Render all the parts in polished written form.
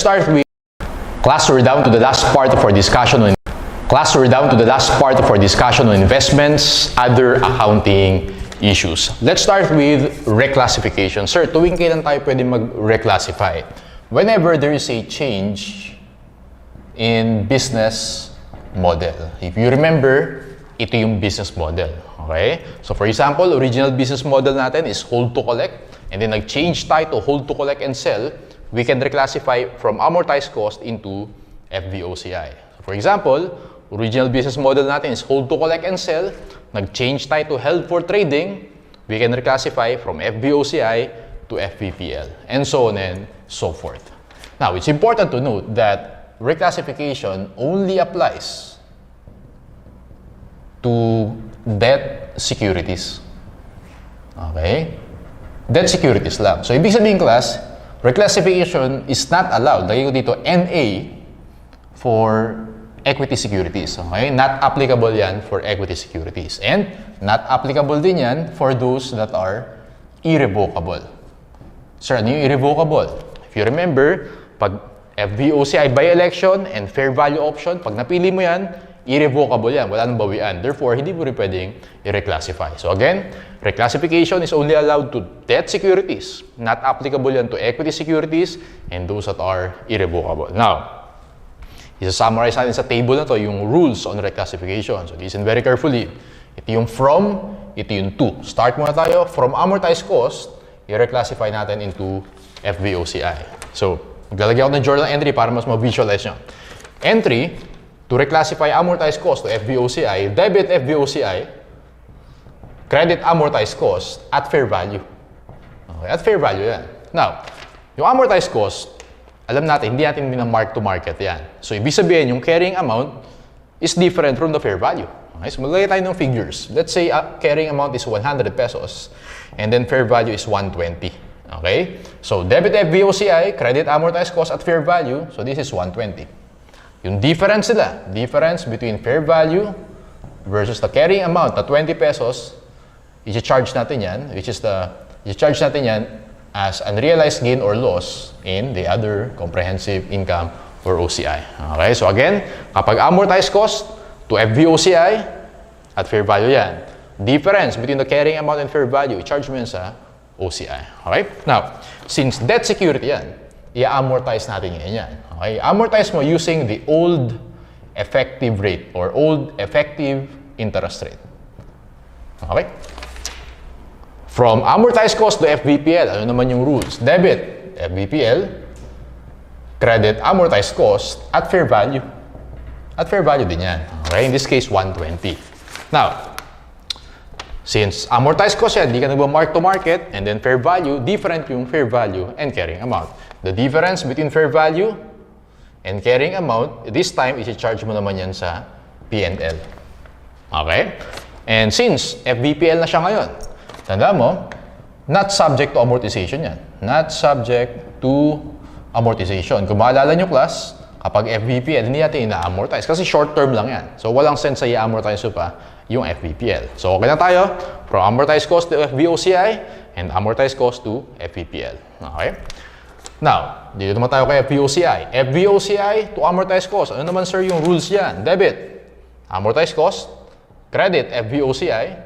Start with class. We're down to the last part of our discussion on investments, other accounting issues. Let's start with reclassification. Sir, tuwing kailan tayo pwede mag-reclassify? Whenever there is a change in business model. If you remember, ito yung business model. Okay? So for example, original business model natin is hold to collect, and then nag-change tayo to hold to collect and sell. We can reclassify from amortized cost into FVOCI. So for example, original business model natin is hold to collect and sell. Nag-change tayo to held for trading. We can reclassify from FVOCI to FVPL, and so on and so forth. Now, it's important to note that reclassification only applies to debt securities. Okay? Debt securities lang. So, ibig sabihin, class, reclassification is not allowed. Lagay ko dito, NA for equity securities. Okay? Not applicable yan for equity securities. And not applicable din yan for those that are irrevocable. Sir, ano yung irrevocable? If you remember, pag FVOCI by election and fair value option, pag napili mo yan, irrevocable yan. Wala nang bawian. Therefore, hindi mo rin pwedeng i-reclassify. So again, reclassification is only allowed to debt securities. Not applicable yan to equity securities and those that are irrevocable. Now, isa-summarize natin sa table na to yung rules on reclassification. So listen very carefully. Ito yung from, ito yung to. Start muna tayo. From amortized cost, i-reclassify natin into FVOCI. So, maglalagay ako ng journal entry para mas ma-visualize nyo. Entry, to reclassify amortized cost to FVOCI, debit FVOCI, credit amortized cost at fair value. Okay, at fair value yan. Now, yung amortized cost, alam natin, hindi natin mark to market yan. So, ibig sabihin, yung carrying amount is different from the fair value. Okay, so maglagay tayo ng figures. Let's say, carrying amount is 100 pesos and then fair value is 120. Okay? So, debit FVOCI, credit amortized cost at fair value, so this is 120. Yung difference nila, difference between fair value versus the carrying amount na 20 pesos, i-charge natin yan, i-charge natin yan as unrealized gain or loss in the other comprehensive income or OCI. Okay? So again, kapag amortized cost to FVOCI, at fair value yan. Difference between the carrying amount and fair value, i-charge mo yan sa OCI. Okay? Now, since debt security yan, i-amortize natin yan. Okay? Amortize mo using the old effective rate or old effective interest rate. Okay? From amortized cost to FVPL, ano naman yung rules? Debit, FVPL, credit, amortized cost, at fair value. At fair value din yan. Okay? In this case, 120. Now, since amortized cost yan, hindi ka nagba-mark to market, and then fair value, different yung fair value and carrying amount. The difference between fair value and carrying amount, this time, isi-charge mo naman yan sa P&L. Okay? And since FVPL na siya ngayon, tanda mo, not subject to amortization yan. Not subject to amortization. Kung maalala nyo, class, kapag FVPL, hindi natin ina-amortize kasi short term lang yan. So, walang sense sa i-amortize pa yung FVPL. So, okay na tayo. From amortized cost to FVOCI and amortized cost to FVPL. Okay? Now, dito naman tayo kay FVOCI. FVOCI to amortized cost. Ano naman, sir, yung rules yan? Debit, amortized cost, credit, FVOCI,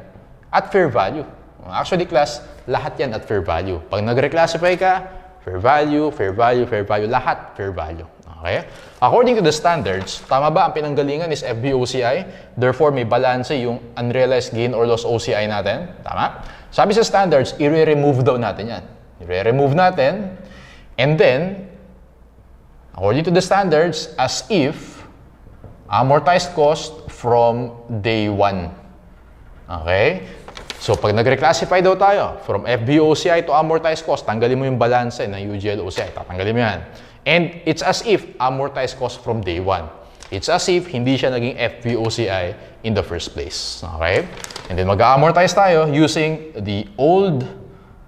at fair value. Actually, class, lahat yan at fair value. Pag nag-reclassify ka, fair value, fair value, fair value, lahat fair value. Okay? According to the standards, tama ba ang pinanggalingan is FVOCI? Therefore, may balance yung unrealized gain or loss OCI natin. Tama? Sabi sa standards, i-remove daw natin yan. I-remove natin. And then, according to the standards, as if amortized cost from day 1. Okay? So, pag nag-reclassify daw tayo from FVOCI to amortized cost, tanggalin mo yung balance ng UGL OCI. Tatanggalin mo yan. And it's as if amortized cost from day 1. It's as if hindi siya naging FVOCI in the first place. Okay? And then mag-amortize tayo using the old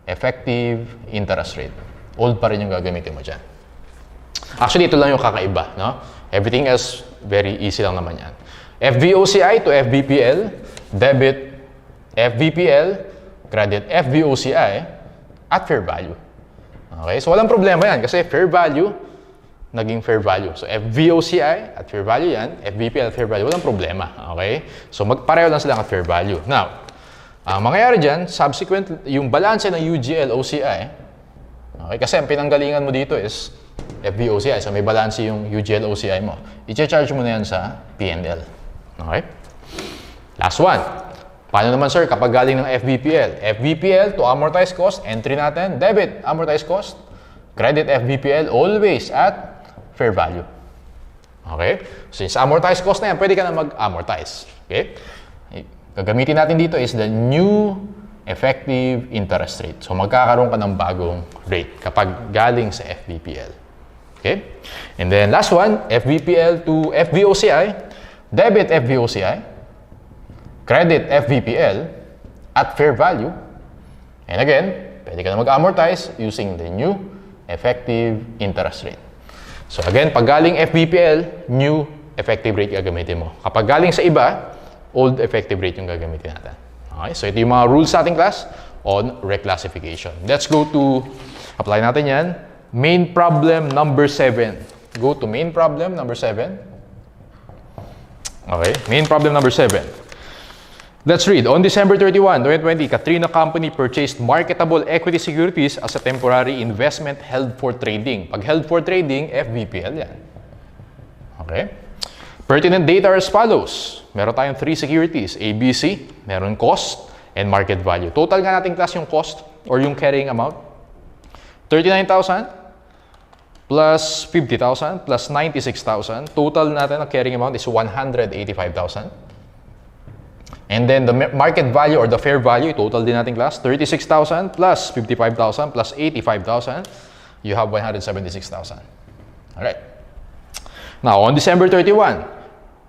effective interest rate. Old pa rin yung gagamitin mo dyan. Actually, ito lang yung kakaiba. No? Everything else, very easy lang naman yan. FVOCI to FVPL, debit FVPL, credit FVOCI, at fair value. Okay? So, walang problema yan kasi fair value, naging fair value. So FVOCI at fair value yan, FVPL at fair value, walang problema. Okay? So magpareho lang sila at fair value. Now, ang mangyayari dyan, subsequent, yung balance ng UGL OCI, okay, kasi ang pinanggalingan mo dito is FVOCI. So may balance yung UGL OCI mo. I-charge mo na yan sa P&L. Okay? Last one. Paano naman sir kapag galing ng FVPL? FVPL to amortized cost, entry natin, debit, amortized cost, credit FVPL always at fair value. Okay? Since amortized cost na yan, pwede ka na mag-amortize. Okay? Gagamitin natin dito is the new effective interest rate. So magkakaroon ka ng bagong rate kapag galing sa FVPL. Okay? And then last one, FVPL to FVOCI, debit FVOCI, credit FVPL at fair value. And again, pwede ka na mag-amortize using the new effective interest rate. So again, pag galing FVPL, new effective rate gagamitin mo. Kapag galing sa iba, old effective rate yung gagamitin natin. Okay, so ito yung mga rules sa ating class on reclassification. Let's go to, apply natin yan, main problem number 7. Go to main problem number 7. Okay, main problem number 7. Let's read. On December 31, 2020, Katrina Company purchased marketable equity securities as a temporary investment held for trading. Pag held for trading, FVPL yan. Okay? Pertinent data are as follows. Meron tayong 3 securities, ABC, meron cost, and market value. Total nga natin class yung cost or yung carrying amount. 39,000 plus 50,000 plus 96,000. Total natin ang carrying amount is 185,000. And then the market value or the fair value, total din natin class, 36,000 plus 55,000 plus 85,000, you have 176,000. Alright. Now, on December 31,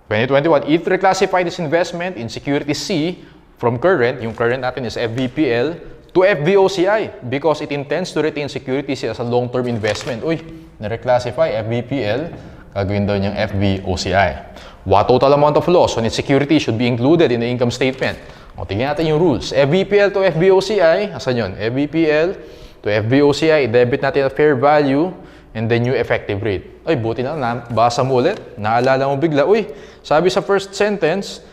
2021, it reclassified this investment in security C from current, yung current natin is FVPL, to FVOCI because it intends to retain security C as a long-term investment. Uy, na-reclassify FVPL, gagawin daw niyang FVOCI. What total amount of loss on its security should be included in the income statement? O, tingnan natin yung rules. FVPL to FVOCI, asan yun? FVPL to FVOCI, debit natin at fair value, and then new effective rate. Ay, buti na, basa mo ulit, naalala mo bigla, uy, sabi sa first sentence,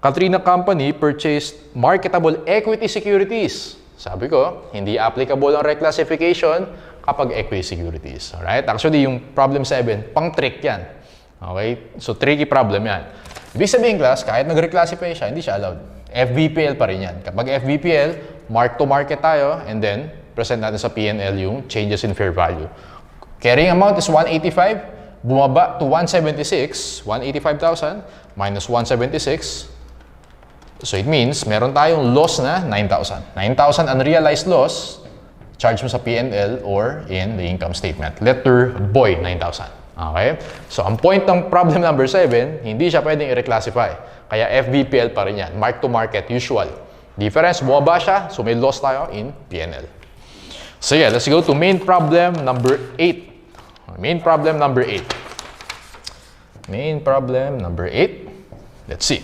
Katrina Company purchased marketable equity securities. Sabi ko, hindi applicable ang reclassification kapag equity securities. Alright? Actually, yung problem 7, pang-trick yan. Okay? So, tricky problem yan. Ibig sabihin, class, kahit nag-reclassify siya, hindi siya allowed. FVPL pa rin yan. Kapag FVPL, mark-to-market tayo, and then, present natin sa P&L yung changes in fair value. Carrying amount is 185, bumaba to 176, 185,000 minus 176. So, it means, meron tayong loss na 9,000. 9,000 unrealized loss, charge mo sa P&L or in the income statement. Letter boy, 9,000. Okay? So, ang point ng problem number 7, hindi siya pwedeng i-reclassify. Kaya FVPL pa rin yan. Mark to market, usual. Difference, bumaba siya, so may loss tayo in P&L. So, yeah, let's go to main problem number 8. Main problem number 8. Main problem number 8. Let's see.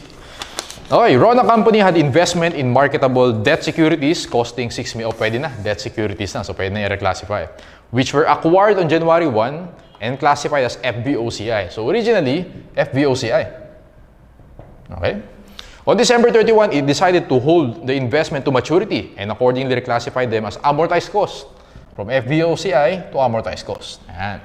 Okay, Rona Company had investment in marketable debt securities costing 6 million. O, pwede na. Debt securities na, so pwede na i-reclassify. Which were acquired on January 1 and classified as FVOCI. So originally, FVOCI. Okay? On December 31, it decided to hold the investment to maturity and accordingly reclassified them as amortized cost from FVOCI to amortized cost. Ayan.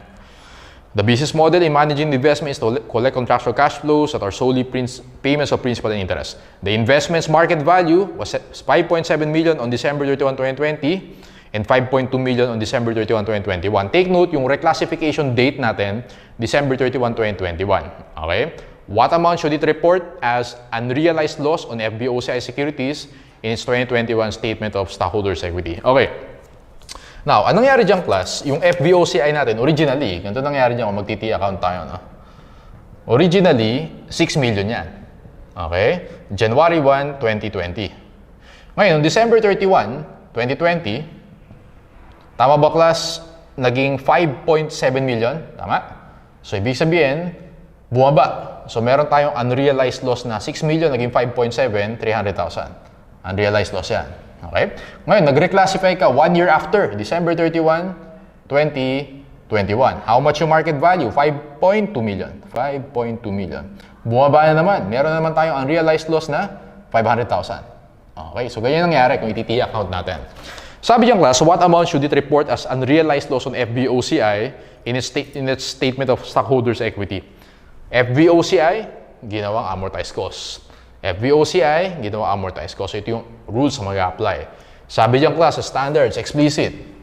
The business model in managing the investment is to collect contractual cash flows that are solely payments of principal and interest. The investment's market value was 5.7 million on December 31, 2020 and 5.2 million on December 31, 2021. Take note, yung reclassification date natin, December 31, 2021. Okay? What amount should it report as unrealized loss on FVOCI securities in its 2021 Statement of Stockholders' Equity? Okay. Now, anong nangyari dyan, class? Yung FVOCI natin, originally, ganito nangyari dyan kung mag-TT account tayo, no? Originally, 6 million yan. Okay? January 1, 2020. Ngayon, December 31, 2020, tama ba, class? Naging 5.7 million. Tama? So, ibig sabihin, bumaba. So, meron tayong unrealized loss na 6 million, naging 5.7, 300,000. Unrealized loss yan. Okay? Ngayon, nag-reclassify ka 1 year after, December 31, 2021. 21. How much yung market value? 5.2 million. 5.2 million. Bumaba na naman. Meron na naman tayong unrealized loss na 500,000. Okay, so ganyan nangyari kung iti-account natin. Sabi niyang class, what amount should it report as unrealized loss on FVOCI in its statement of stockholders' equity? FVOCI, ginawang amortized cost. FVOCI, ginawang amortized cost. So ito yung rules na mag-apply. Sabi niyang class, standards, explicit.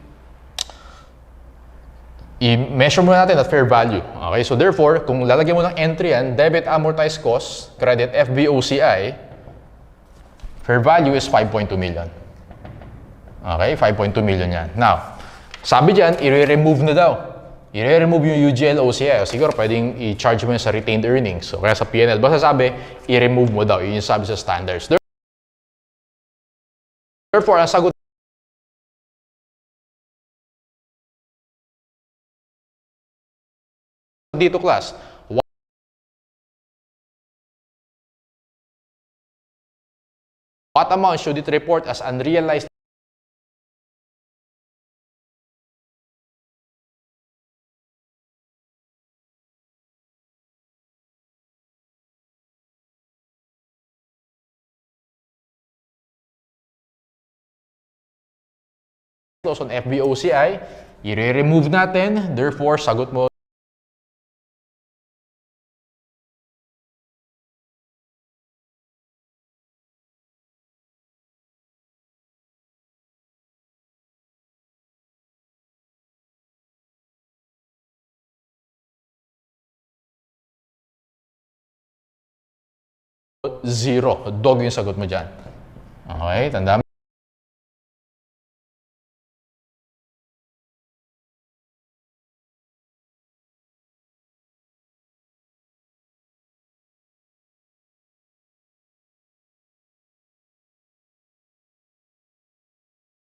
I-measure muna natin at fair value. Okay, so therefore, kung lalagyan mo ng entry yan, debit amortized cost, credit FVOCI, fair value is 5.2 million. Okay, 5.2 million yan. Now, sabi dyan, i-remove na daw. I-remove yung UGL OCI. O siguro, pwedeng i-charge mo yun sa retained earnings. So, kaya sa P&L. Basta sabi, i-remove mo daw. Yun yung sabi sa standards. Therefore, ang sagot dito, class, what amount should it report as unrealized loss on FVOCI? I-remove natin. Therefore, sagot mo zero. Dog yung sagot mo dyan. Okay, tanda mo.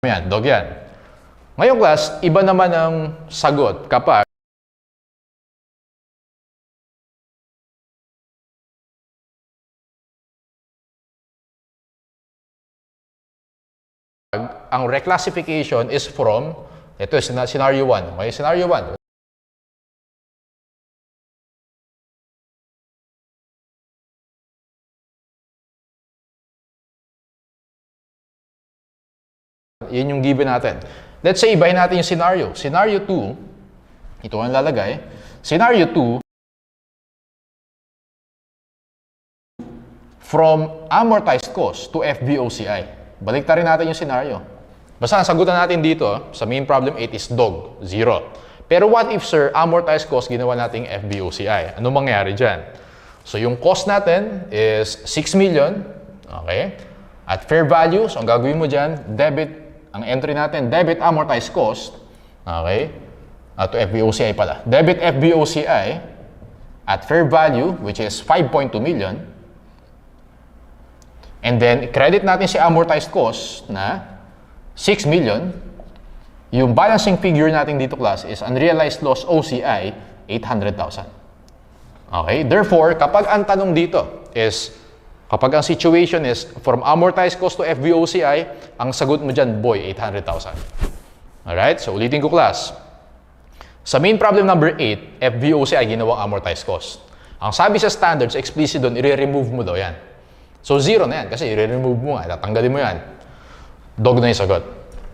Yan, dog yan. Ngayong class, iba naman ang sagot kapag ang reclassification is from, ito scenario 1. Okay, scenario 1. Yun yung given natin. Let's say, ibahin natin yung scenario. Scenario 2, ito ang lalagay. Scenario 2, from amortized cost to FVOCI. Baliktarin natin yung scenario. Basta ang sagutan natin dito sa main problem 8 is dog, 0. Pero what if, sir, amortized cost ginawa nating FVOCI? Ano mangyayari dyan? So yung cost natin is 6 million. Okay? At fair value, so ang gagawin mo dyan, debit, ang entry natin, debit amortized cost. Okay? At FVOCI pala. Debit FVOCI at fair value, which is 5.2 million. And then, credit natin si amortized cost na 6 million. Yung balancing figure natin dito, class, is unrealized loss OCI, 800,000. Okay? Therefore, kapag ang tanong dito is, kapag ang situation is from amortized cost to FVOCI, ang sagot mo dyan, boy, 800,000. Alright? So, ulitin ko, class. Sa main problem number 8, FVOCI ginawang amortized cost. Ang sabi sa standards, explicit doon, i-remove mo daw yan. So, 0 na yan kasi i-remove mo nga, tatanggalin mo yan. Dog na yung sagot.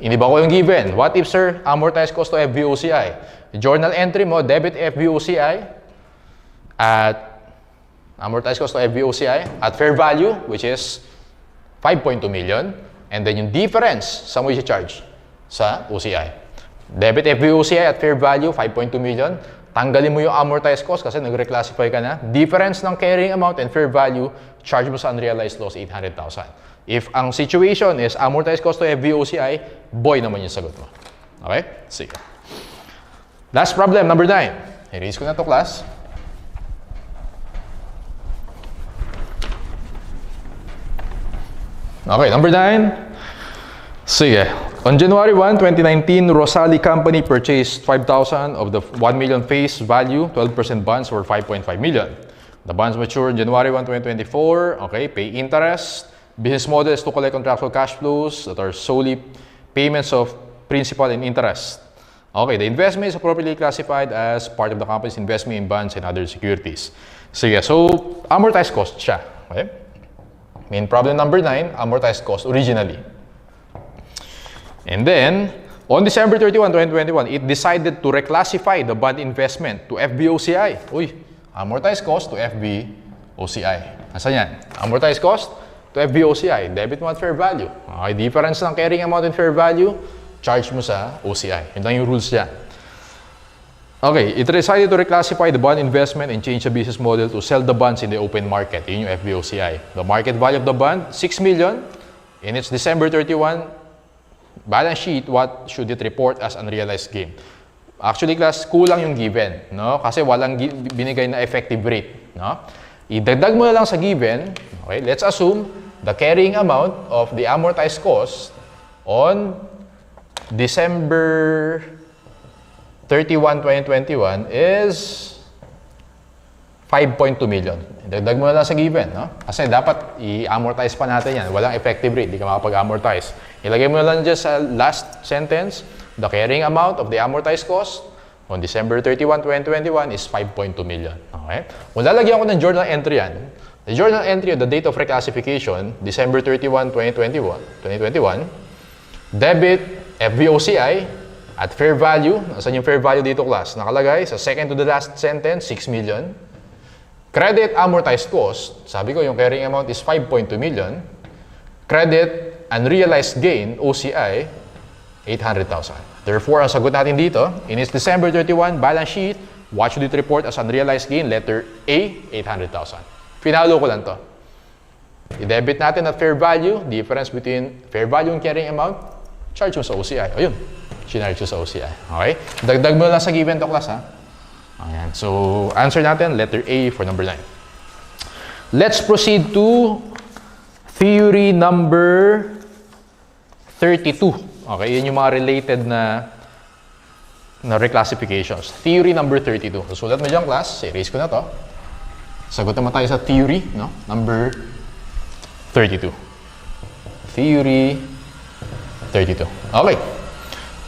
Iniba ko yung given. What if, sir, amortized cost to FVOCI? Journal entry mo, debit FVOCI at amortized cost to FVOCI at fair value, which is 5.2 million. And then yung difference, saan mo i-charge? Sa OCI. Debit FVOCI at fair value, 5.2 million. Tanggalin mo yung amortized cost kasi nag-reclassify ka na. Difference ng carrying amount and fair value, charge mo sa unrealized loss, 800,000. If ang situation is amortized cost to FVOCI, boy naman yung sagot mo. Okay? Sige. Last problem, number 9. I-raise ko na to, class. Okay, number 9. Sige. On January 1, 2019, Rosali Company purchased 5,000 of the 1 million face value, 12% bonds for 5.5 million. The bonds mature on January 1, 2024. Okay, pay interest. Business model is to collect contractual cash flows that are solely payments of principal and interest. Okay, the investment is appropriately classified as part of the company's investment in bonds and other securities. Sige, so amortized cost siya. Okay? Main problem number 9, amortized cost originally. And then, on December 31, 2021, it decided to reclassify the bond investment to FVOCI. Uy, amortized cost to FVOCI. Nasaan yan? Amortized cost to FVOCI. Debit mo at fair value. Okay, difference ng carrying amount and fair value, charge mo sa OCI. Yun lang yung rules niya. Okay, it decided to reclassify the bond investment and change the business model to sell the bonds in the open market. Yun yung FVOCI. The market value of the bond, 6 million. In its December 31 balance sheet, what should it report as unrealized gain? Actually, class, kulang yung given, no? Kasi walang binigay na effective rate, no? Idagdag mo na lang sa given, okay? Let's assume the carrying amount of the amortized cost on December 31, 2021 is 5.2 million. Idagdag mo na lang sa given, no? Kasi dapat i-amortize pa natin yan. Walang effective rate, di ka makapag-amortize. Ilagay mo na lang dyan sa last sentence, the carrying amount of the amortized cost on December 31, 2021 is 5.2 million. Okay? Kung lalagyan ko ng journal entry yan, the journal entry of the date of reclassification, December 31, 2021, debit FVOCI at fair value. Nasaan yung fair value dito, class? Nakalagay sa second to the last sentence, 6 million. Credit amortized cost, sabi ko yung carrying amount is 5.2 million. Credit unrealized gain, OCI, 800,000. Therefore, ang sagot natin dito, in its December 31 balance sheet, what should it report as unrealized gain? Letter A, 800,000. Pinalo ko lang to. I-debit natin at fair value, difference between fair value and carrying amount, charge mo sa OCI. Ayun, sinarge mo sa OCI. Okay? Dagdag mo lang sa given to, class, ha? Ayan. So, answer natin, letter A for number 9. Let's proceed to theory number 32. Okay, yun yung mga related na reclassifications. Theory number 32. So, sulat mo dyan, class. Erase ko na to. Sagot naman tayo sa theory, no? Number 32. Theory 32. Okay.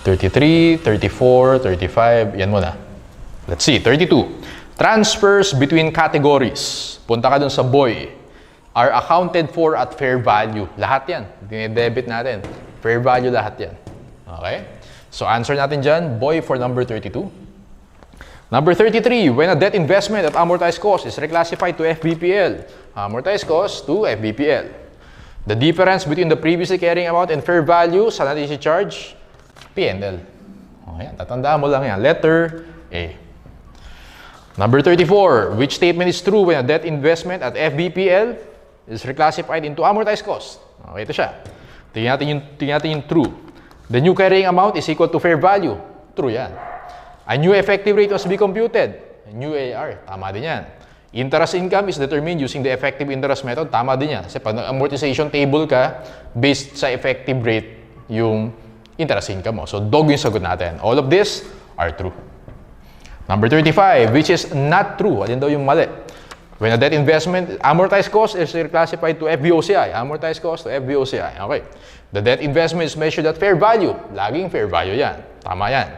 33, 34, 35. Yan muna. Let's see. 32. Transfers between categories. Punta ka dun sa boy. Are accounted for at fair value. Lahat yan. Dinedebit natin. Fair value lahat yan. Okay? So, answer natin dyan, boy for number 32. Number 33, when a debt investment at amortized cost is reclassified to FVPL. Amortized cost to FVPL. The difference between the previously carrying amount and fair value, saan natin i-charge? P&L. Okay, tatandaan mo lang yan. Letter A. Number 34, which statement is true when a debt investment at FVPL is reclassified into amortized cost? Okay, ito siya. Tingnan natin yung true. The new carrying amount is equal to fair value. True yan. A new effective rate must be computed. A new AR. Tama din yan. Interest income is determined using the effective interest method. Tama din yan. Kasi pag amortization table ka, based sa effective rate yung interest income mo. So, dog yung sagot natin. All of this are true. Number 35, which is not true. Alin daw yung mali? When a debt investment, amortized cost is reclassified to FVOCI. Amortized cost to FVOCI. Okay. The debt investment is measured at fair value. Laging fair value yan. Tama yan.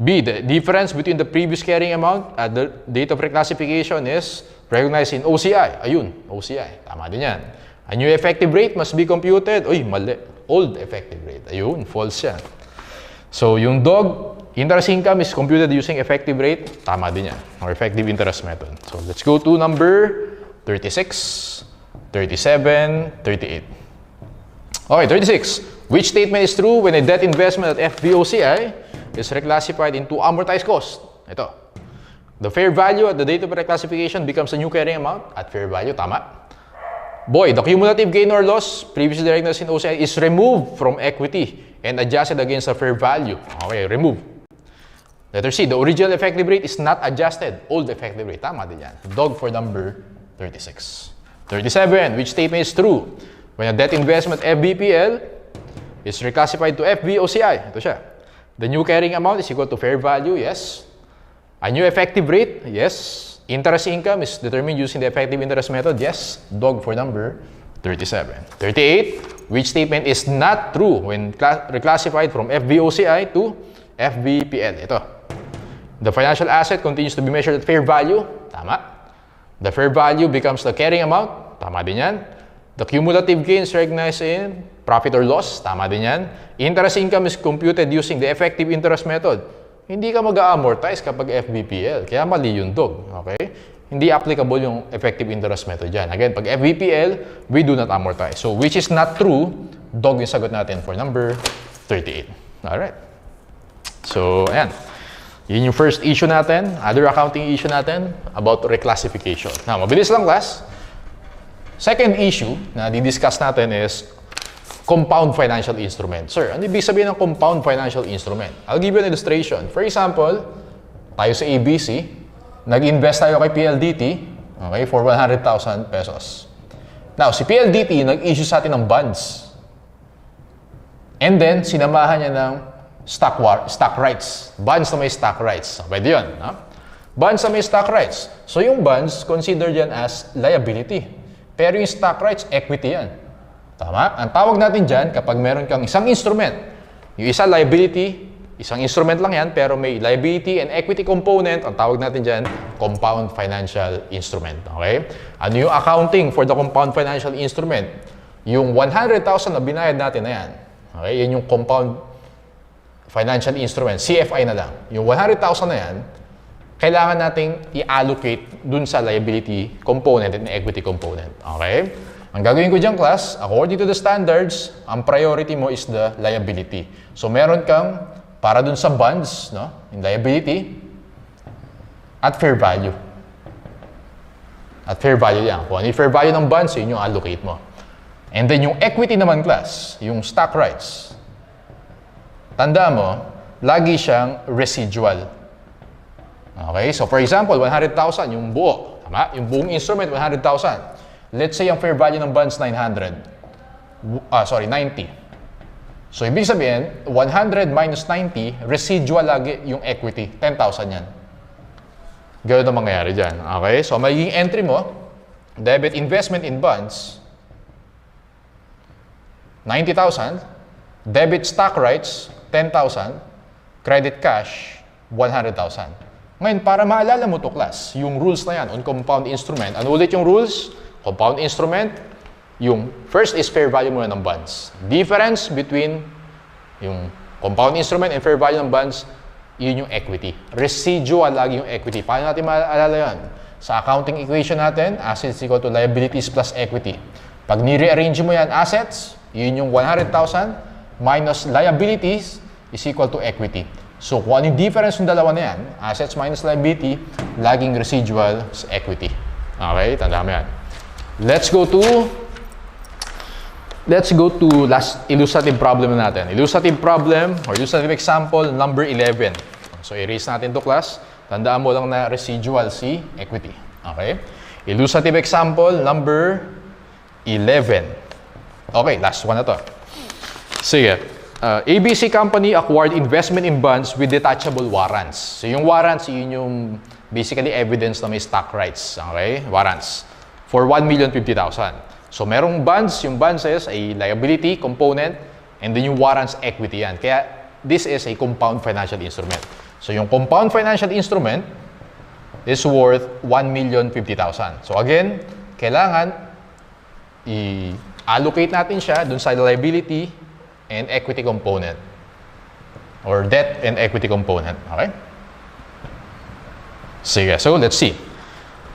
B, the difference between the previous carrying amount at the date of reclassification is recognized in OCI. Ayun, OCI. Tama din yan. A new effective rate must be computed. Uy, mali. Old effective rate. Ayun, false yan. So, yung dog, interest income is computed using effective rate. Tama din yan. Or effective interest method. So, let's go to number 36, 37, 38. Okay, 36. Which statement is true when a debt investment at FVOCI is reclassified into amortized cost? Ito. The fair value at the date of reclassification becomes a new carrying amount at fair value. Tama. Boy, the cumulative gain or loss previously recognized in OCI is removed from equity and adjusted against the fair value. Okay, remove. Letter C, the original effective rate is not adjusted. Old effective rate. Tama din yan. Dog for number 36. 37, which statement is true? When a debt investment FVPL is reclassified to FVOCI. Ito siya. The new carrying amount is equal to fair value. Yes. A new effective rate. Yes. Interest income is determined using the effective interest method. Yes. Dog for number 37. 38, which statement is not true when reclassified from FVOCI to FVPL. Ito. The financial asset continues to be measured at fair value. Tama. The fair value becomes the carrying amount. Tama din yan. The cumulative gains recognized in profit or loss. Tama din yan. Interest income is computed using the effective interest method. Hindi ka mag-amortize kapag FVPL. Kaya mali yung dog. Okay? Hindi applicable yung effective interest method dyan. Again, pag FVPL, we do not amortize. So, which is not true, dog yung sagot natin for number 38. Alright. So, ayan. Yun yung first issue natin, other accounting issue natin about reclassification. Now, mabilis lang class. Second issue na di-discuss natin is compound financial instrument. Sir, ano ibig sabihin ng compound financial instrument? I'll give you an illustration. For example, tayo sa ABC, nag-invest tayo kay PLDT, okay, for 100,000 pesos. Now, si PLDT nag-issue sa atin ng bonds. And then, sinamahan niya ng stock rights. Bonds na may stock rights. Pwede yun. No? Bonds na may stock rights. So, yung bonds, considered yan as liability. Pero yung stock rights, equity yan. Tama? Ang tawag natin dyan, kapag meron kang isang instrument, yung isa liability, isang instrument lang yan, pero may liability and equity component, ang tawag natin dyan, compound financial instrument. Okay? Ano yung accounting for the compound financial instrument? Yung 100,000 na binayad natin na yan. Okay? Yan yung compound financial instrument. CFI na lang. Yung 100,000 na yan, kailangan nating i-allocate dun sa liability component and equity component. Okay? Ang gagawin ko dyan, class, according to the standards, ang priority mo is the liability. So, meron kang, para dun sa bonds, no? In liability, at fair value. At fair value yan. Kung ano yung fair value ng bonds, yun yung allocate mo. And then, yung equity naman, class, yung stock rights, tanda mo, lagi siyang residual. Okay, so for example, 100,000 yung buo. Tama? Yung buong instrument, 100,000. Let's say ang fair value ng bonds, 90. So, ibig sabihin, 100 minus 90, residual lagi yung equity. 10,000 yan. Ganun ang mangyayari dyan. Okay, so magiging entry mo, debit investment in bonds, 90,000. Debit stock rights, 10,000. Credit cash, 100,000. Ngayon, para maalala mo to class, yung rules na yan on compound instrument. Ano ulit yung rules? Compound instrument, yung first is fair value muna ng bonds. Difference between yung compound instrument and fair value ng bonds, yun yung equity. Residual lagi yung equity. Paano natin maalala yan? Sa accounting equation natin, assets equal to liabilities plus equity. Pag ni-rearrange mo yan, assets, yun yung 100,000 minus liabilities is equal to equity. So, kung ano yung difference ng dalawa na yan, assets minus liability, laging residual sa equity. Okay? Tandaan mo yan. Let's go to last illustrative problem natin. Illustrative problem or illustrative example number 11. So, erase natin to class. Tandaan mo lang na residual si equity. Okay? Illustrative example number 11. Okay, last one na to. Sige. ABC company acquired investment in bonds with detachable warrants. So, yung warrants, yun yung basically evidence na may stock rights. Okay? Warrants. For 1,050,000. So, merong bonds. Yung bonds is a liability component and then yung warrants, equity yan. Kaya, this is a compound financial instrument. So, yung compound financial instrument is worth 1,050,000. So, again, kailangan i-allocate natin siya dun sa liability and equity component or debt and equity component. Okay? Sige, so let's see.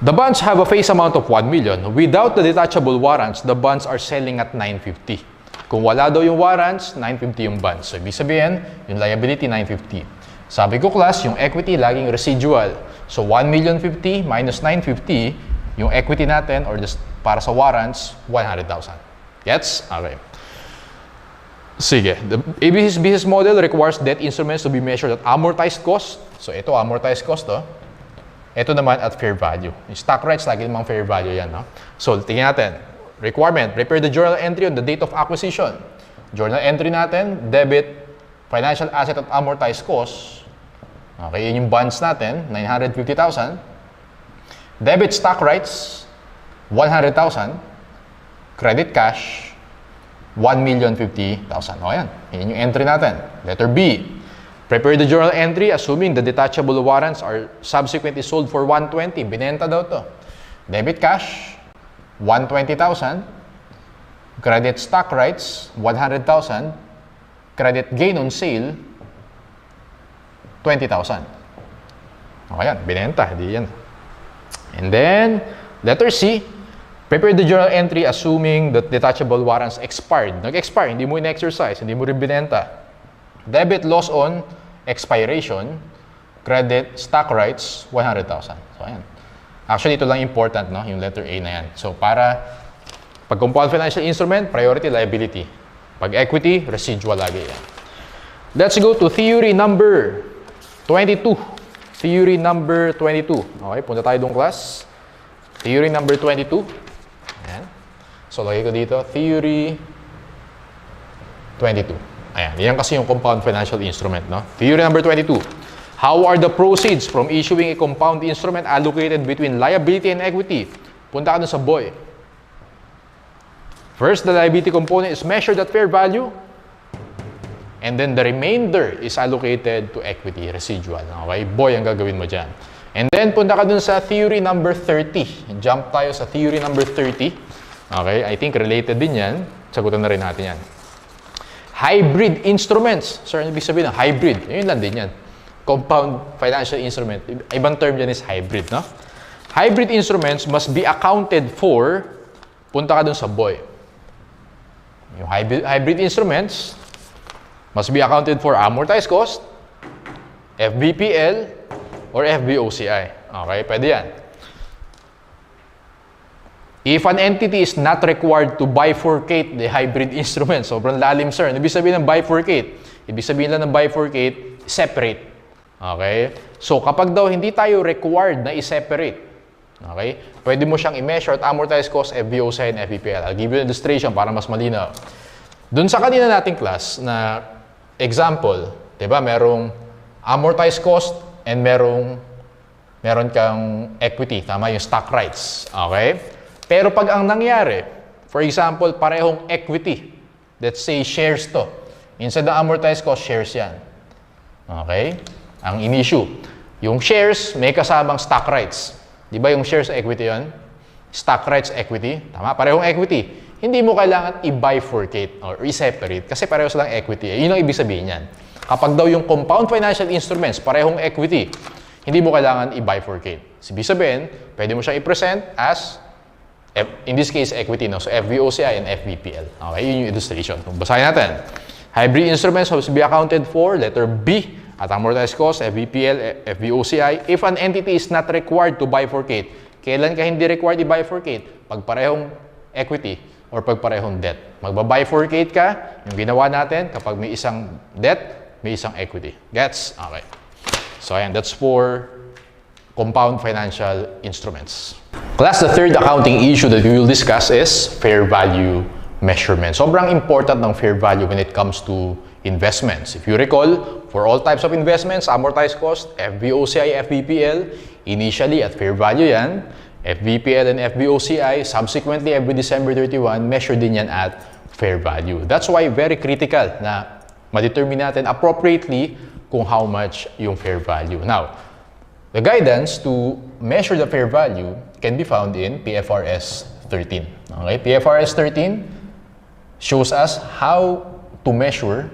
The bonds have a face amount of 1 million. Without the detachable warrants, the bonds are selling at 950. Kung wala daw yung warrants, 950 yung bonds. So, ibig sabihin, yung liability, 950. Sabi ko, class, yung equity laging residual. So, 1,050,000 minus 950, yung equity natin or just para sa warrants, 100,000. Gets? Okay. Sige. The ABC's business model requires debt instruments to be measured at amortized cost. So, ito, amortized cost, to. Ito naman at fair value. Yung stock rights, lagi namang fair value yan, no? So, tingnan natin. Requirement, prepare the journal entry on the date of acquisition. Journal entry natin, debit, financial asset at amortized cost. Okay, yun yung bonds natin, 950,000. Debit stock rights, 100,000. Credit cash, 1,050,000. O yan, yun yung entry natin. Letter B, Prepare the journal entry assuming the detachable warrants are subsequently sold for 120. Binenta daw to. Debit cash, 120,000. Credit stock rights, 100,000. Credit gain on sale, 20,000. Okay yan, binenta, hindi yan. And then, letter C, prepare the journal entry assuming that detachable warrants expired. Nag-expire, hindi mo in-exercise, hindi mo rin binenta. Debit loss on expiration, credit stock rights, 100,000. So, ayan. Actually, ito lang important, no? Yung letter A na yan. So, para pag compound financial instrument, priority liability. Pag equity, residual lagi yan. Let's go to theory number 22. Theory number 22. Okay, punta tayo doon class. Theory number 22. Ayan. So, lagay ko dito, theory 22. Ayan, yan kasi yung compound financial instrument, no? Theory number 22. How are the proceeds from issuing a compound instrument allocated between liability and equity? Punta ka dun sa boy. First, the liability component is measured at fair value. And then the remainder is allocated to equity, residual. Okay? Boy, ang gagawin mo dyan. And then, punta ka dun sa theory number 30. Jump tayo sa theory number 30. Okay? I think related din yan. Sagutan na rin natin yan. Hybrid instruments. Sir, ano ibig sabihin ng hybrid? Yun lang din yan. Compound financial instrument. Ibang term dyan is hybrid, no? Hybrid instruments must be accounted for. Punta ka dun sa boy. Yung hybrid instruments must be accounted for amortized cost, FVPL, or FVOCI. Okay, pwede yan. If an entity is not required to bifurcate the hybrid instrument, sobrang lalim, sir. Ibig sabihin ng bifurcate? Ibig sabihin lang ng bifurcate, separate. Okay? So, kapag daw hindi tayo required na i-separate, okay, pwede mo siyang i-measure at amortized cost, FVOCI, and FVPL. I'll give you an illustration para mas malinaw. Doon sa kanina nating class na example, di ba, merong amortized cost and meron kang equity, tama, yung stock rights. Okay? Pero pag ang nangyari, for example, parehong equity, let's say shares to. Instead ng amortized cost, shares yan. Okay? Ang in-issue. Yung shares, may kasamang stock rights. Di ba yung shares equity yon? Stock rights equity. Tama? Parehong equity. Hindi mo kailangan i-bifurcate or i-separate kasi pareho silang equity. Yun ang ibig sabihin yan. Kapag daw yung compound financial instruments, parehong equity, hindi mo kailangan i-bifurcate. Ibig sabihin, pwede mo siyang i-present as in this case, equity, no? So, FVOCI and FVPL. Okay, yun yung illustration. Basahin natin. Hybrid instruments must be accounted for, letter B, at amortized cost, FVPL, FVOCI, if an entity is not required to bifurcate. Kailan ka hindi required i-bifurcate? Pag parehong equity or pag parehong debt. Magba-bifurcate ka, yung ginawa natin, kapag may isang debt, may isang equity. Gets? Okay. So, ayan, that's for compound financial instruments. Class, the third accounting issue that we will discuss is fair value measurement. Sobrang important ng fair value when it comes to investments. If you recall, for all types of investments, amortized cost, FVOCI, FVPL, initially at fair value yan. FVPL and FVOCI, subsequently every December 31, measured din yan at fair value. That's why very critical na ma-determine natin appropriately kung how much yung fair value. Now, the guidance to measure the fair value can be found in PFRS 13. Okay? PFRS 13 shows us how to measure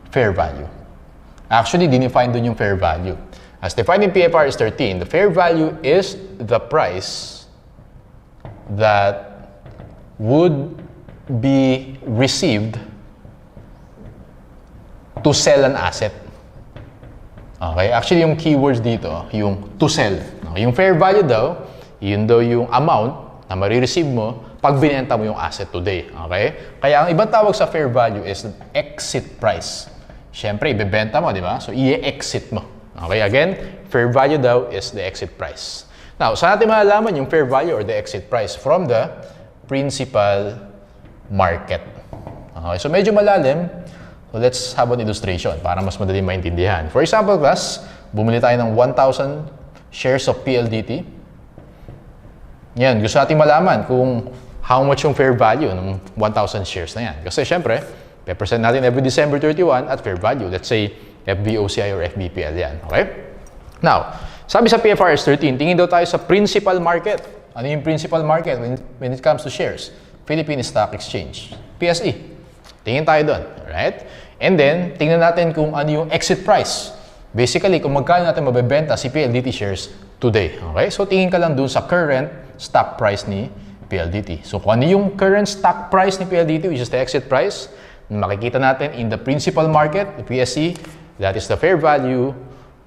fair value. Actually, dinefine dun yung fair value. As defined in PFRS 13, the fair value is the price that would be received to sell an asset. Okay, actually yung keywords dito, yung to sell. Yung fair value daw, yun daw yung amount na marireceive mo pag binenta mo yung asset today. Okay? Kaya ang ibang tawag sa fair value is exit price. Siyempre, ibebenta mo, di ba? So, i-exit mo. Okay, again, fair value daw is the exit price. Now, saan natin malalaman yung fair value or the exit price? From the principal market. Okay, so medyo malalim. So let's have an illustration para mas madali maintindihan. For example, class, bumili tayo ng 1,000 shares of PLDT. Yan, gusto natin malaman kung how much yung fair value ng 1,000 shares na yan. Kasi syempre, pe-present natin every December 31 at fair value. Let's say, FVOCI or FBPL yan. Okay? Now, sabi sa PFRS 13, tingin daw tayo sa principal market. Ano yung principal market when it comes to shares? Philippine Stock Exchange, PSE. Tingin tayo doon, alright? And then, tingnan natin kung ano yung exit price. Basically, kung magkano natin mabebenta si PLDT shares today. Okay? So, tingin ka lang doon sa current stock price ni PLDT. So, kung ano yung current stock price ni PLDT, which is the exit price, makikita natin in the principal market, the PSE, that is the fair value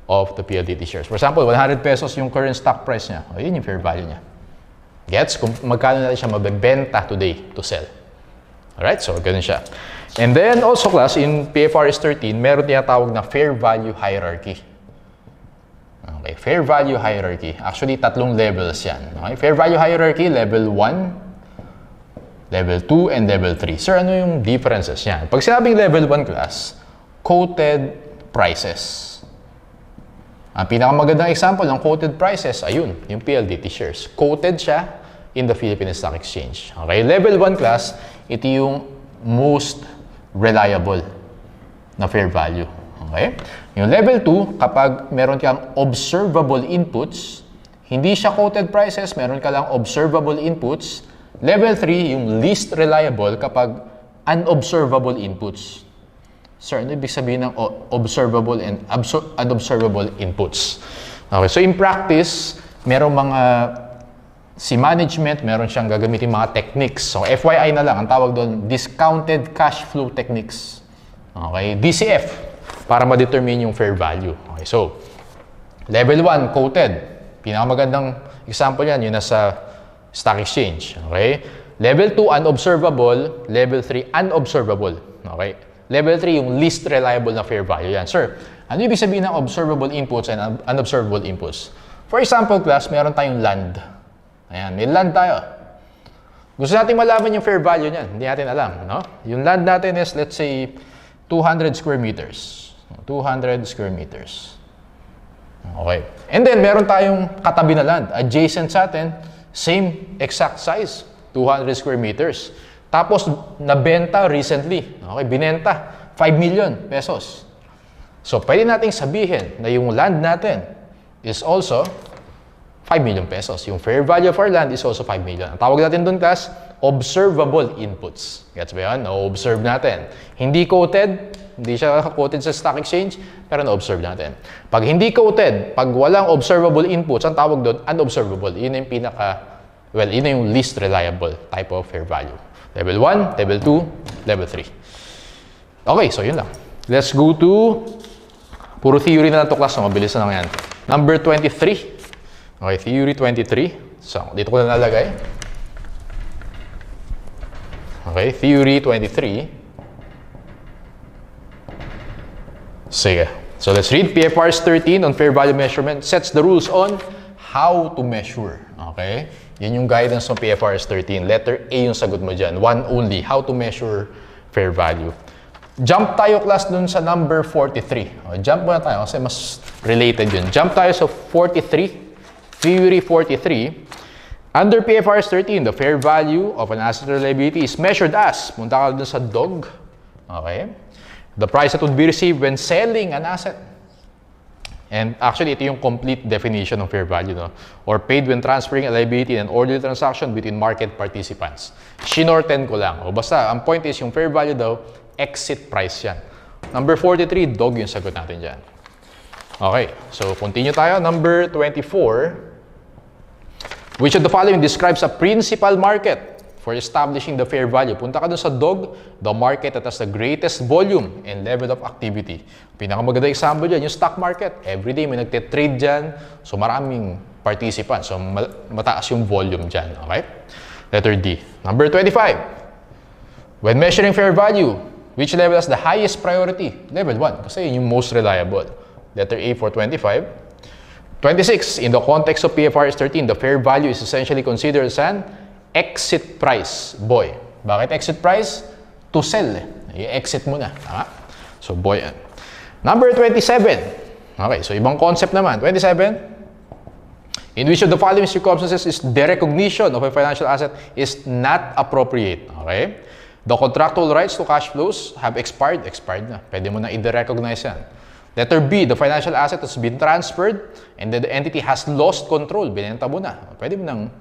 of the PLDT shares. For example, 100 pesos yung current stock price niya. O, yun yung fair value niya. Gets? Kung magkano natin siya mabebenta today to sell. Alright? So, ganun siya. And then, also class, in PFRS 13, meron tinatawag na fair value hierarchy. Okay, fair value hierarchy. Actually, 3 levels yan. Okay? Fair value hierarchy, level 1, level 2, and level 3. Sir, ano yung differences yan? Pag sinabing level 1 class, quoted prices. Ang pinakamagandang example ng quoted prices, ayun, yung PLDT shares. Quoted siya in the Philippine Stock Exchange. Okay, level 1 class, ito yung most reliable na fair value. Okay? Yung level 2, kapag meron kang observable inputs, hindi siya quoted prices, meron ka lang observable inputs. Level 3, yung least reliable kapag unobservable inputs. Sir, ano ibig sabihin ng observable and unobservable inputs? Okay, so in practice, merong mga si management, meron siyang gagamitin mga techniques. So FYI na lang, ang tawag doon, discounted cash flow techniques. Okay, DCF, para ma-determine yung fair value. Okay, so level 1, quoted. Pinakamagandang example yan, yun nasa stock exchange. Okay, level 2, unobservable. Level 3, unobservable. Okay, level 3, yung least reliable na fair value yan. Sir, ano ibig sabihin ng observable inputs and unobservable inputs? For example, class, meron tayong land. Ayan, may land tayo. Gusto natin malaman yung fair value niyan. Hindi natin alam, no? Yung land natin is, let's say, 200 square meters. 200 square meters. Okay. And then, meron tayong katabi na land. Adjacent sa atin, same exact size. 200 square meters. Tapos, nabenta recently. Okay, binenta. 5 million pesos. So, pwede nating sabihin na yung land natin is also 5 million pesos. Yung fair value of our land is also 5 million. Ang tawag natin doon, class, observable inputs. Gets ba yun? Na-observe natin. Hindi quoted, hindi siya quoted sa stock exchange, pero na-observe natin. Pag hindi quoted, pag walang observable inputs, ang tawag doon, unobservable. Yun yung yun yung least reliable type of fair value. Level 1, level 2, level 3. Okay, so yun lang. Let's go to puro theory na lang to, class. So, mabilis na lang yan. Number 23. Okay, theory 23. So, dito ko na nalagay. Okay, theory 23. Sige. So, let's read. PFRS 13 on fair value measurement sets the rules on how to measure. Okay? Yan yung guidance ng PFRS 13. Letter A yung sagot mo dyan. One only. How to measure fair value. Jump tayo, class, dun sa number 43. Jump muna tayo kasi mas related yun. Jump tayo sa 43. Theory 43. Under PFRS 13, the fair value of an asset or liability is measured as, punta ka dun sa DOG. Okay? The price that would be received when selling an asset. And actually, ito yung complete definition of fair value, no? Or paid when transferring a liability in an orderly transaction between market participants. Shinorten ko lang. O basta, ang point is, yung fair value daw, exit price yan. Number 43, DOG yung sagot natin dyan. Okay, so continue tayo. Number 24. Which of the following describes a principal market for establishing the fair value? Punta ka dun sa DOG, the market that has the greatest volume and level of activity. Pinakamaganda example dyan, yung stock market. Everyday may nagte-trade dyan. So maraming participants. So mataas yung volume dyan. Okay? Letter D. Number 25. When measuring fair value, which level has the highest priority? Level 1. Kasi yun yung most reliable. Letter A for 25. 26. In the context of PFRS 13, the fair value is essentially considered as an exit price. Boy. Bakit exit price? To sell. I-exit mo na. Tama? So, boy. Number 27. Okay, so ibang concept naman. 27. In which of the following circumstances is the recognition of a financial asset is not appropriate. Okay? The contractual rights to cash flows have expired. Expired na. Pwede mo na i-recognize yan. Letter B, the financial asset has been transferred and then the entity has lost control. Binenta mo na. Pwede mo nang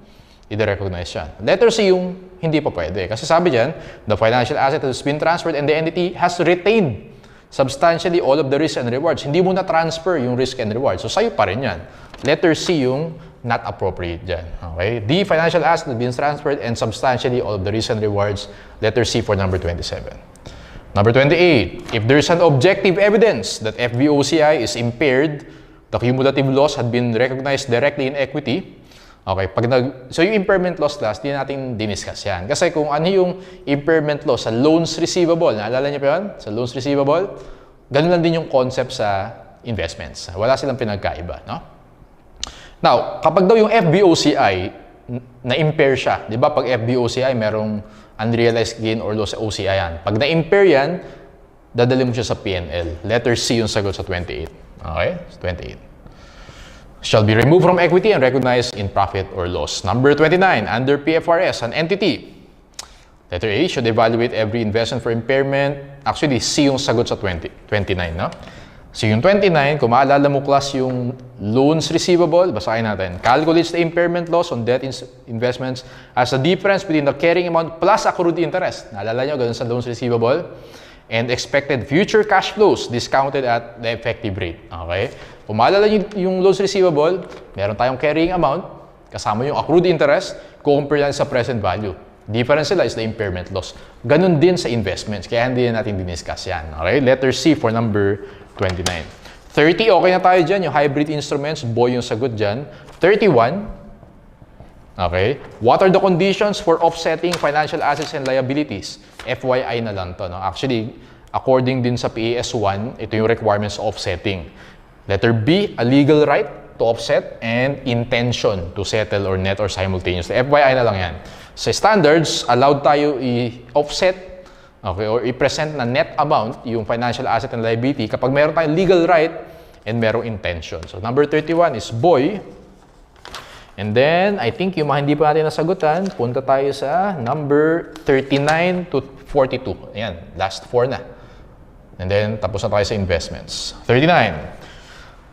i-recognize yan. Letter C yung hindi pa pwede. Kasi sabi dyan, the financial asset has been transferred and the entity has retained substantially all of the risks and rewards. Hindi mo na-transfer yung risk and rewards. So, sa'yo pa rin yan. Letter C yung not appropriate dyan. Okay? D, financial asset has been transferred and substantially all of the risks and rewards. Letter C for number 27. Number 28, if there's an objective evidence that FVOCI is impaired, the cumulative loss had been recognized directly in equity. Okay, so yung impairment loss class, di natin diniscuss yan. Kasi kung ano yung impairment loss sa loans receivable, naalala niyo pa yun? Sa loans receivable, ganun lang din yung concept sa investments. Wala silang pinagkaiba, no? Now, kapag daw yung FVOCI, na-impair siya, di ba? Pag FVOCI, merong unrealized gain or loss sa OCI yan. Pag na-impair yan, dadali mo siya sa P&L. Letter C yung sagot sa 28. Okay? 28. Shall be removed from equity and recognized in profit or loss. Number 29, under PFRS, an entity. Letter A, should evaluate every investment for impairment. Actually, C yung sagot sa 29, no? So yung 29, kung maalala mo class yung loans receivable, basahin natin. Calculates the impairment loss on debt investments as the difference between the carrying amount plus accrued interest. Naalala nyo, ganun sa loans receivable. And expected future cash flows discounted at the effective rate. Okay? Kung maalala nyo yung loans receivable, meron tayong carrying amount, kasama yung accrued interest, compare yan sa present value. Difference sila is the impairment loss. Ganun din sa investments, kaya hindi natin diniscuss yan. Okay? Letter C for number 29. 30, okay na tayo dyan. Yung hybrid instruments, boy yung sagot dyan. 31, okay. What are the conditions for offsetting financial assets and liabilities? FYI na lang to. No? Actually, according din sa PAS 1, ito yung requirements of offsetting. Letter B, a legal right to offset and intention to settle or net or simultaneously. FYI na lang yan. Sa standards, allowed tayo i-offset, okay, or i-present na net amount yung financial asset and liability kapag meron tayong legal right and merong intention. So, number 31 is boy. And then, I think yung mga hindi pa natin nasagutan, punta tayo sa number 39 to 42. Ayan, last 4 na. And then, tapos na tayo sa investments. 39.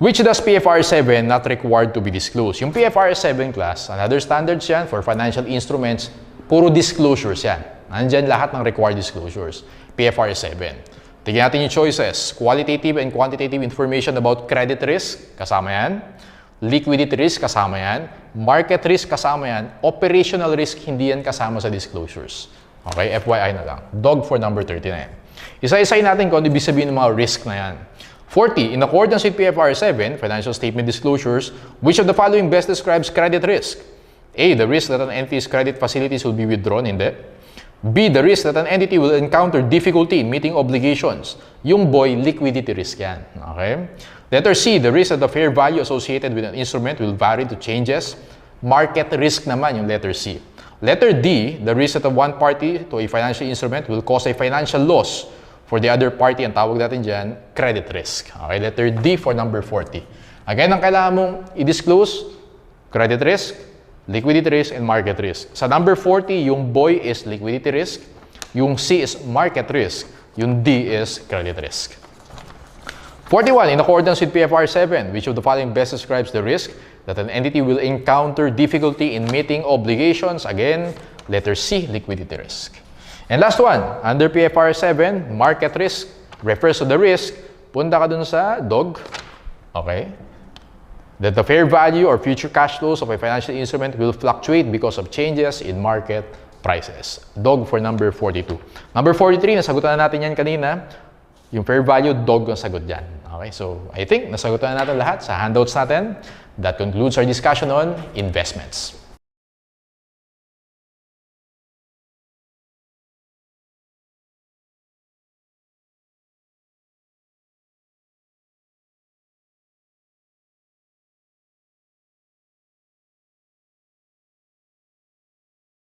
Which does PFR 7 not required to be disclosed? Yung PFR 7 class, another standards yan for financial instruments, puro disclosures yan. Nandyan lahat ng required disclosures. PFR 7. Tignan natin yung choices. Qualitative and quantitative information about credit risk, kasama yan. Liquidity risk, kasama yan. Market risk, kasama yan. Operational risk, hindi yan kasama sa disclosures. Okay, FYI na lang. Dog for number 39. Isa-isay natin kung ano ibig sabihin ng mga risk na yan. 40. In accordance with PFR 7, financial statement disclosures, which of the following best describes credit risk? A. The risk that an entity's credit facilities will be withdrawn in debt. B. The risk that an entity will encounter difficulty in meeting obligations. Yung boy, liquidity risk yan. Okay? Letter C. The risk that the fair value associated with an instrument will vary to changes. Market risk naman yung letter C. Letter D. The risk that one party to a financial instrument will cause a financial loss for the other party. Ang tawag natin dyan, credit risk. Okay? Letter D for number 40. Again, ang kailangan mong i-disclose, credit risk, liquidity risk, and market risk. Sa number 40, yung boy is liquidity risk, yung C is market risk, yung D is credit risk. 41. In accordance with PFR 7, which of the following best describes the risk that an entity will encounter difficulty in meeting obligations? Again, letter C, liquidity risk. And last one, under PFR 7, market risk refers to the risk, punta ka dun sa dog, okay? That the fair value or future cash flows of a financial instrument will fluctuate because of changes in market prices. Dog for number 42. Number 43, nasagutan na natin yan kanina. Yung fair value, dog ang sagot dyan. Okay, so I think nasagutan na natin lahat sa handouts natin. That concludes our discussion on investments.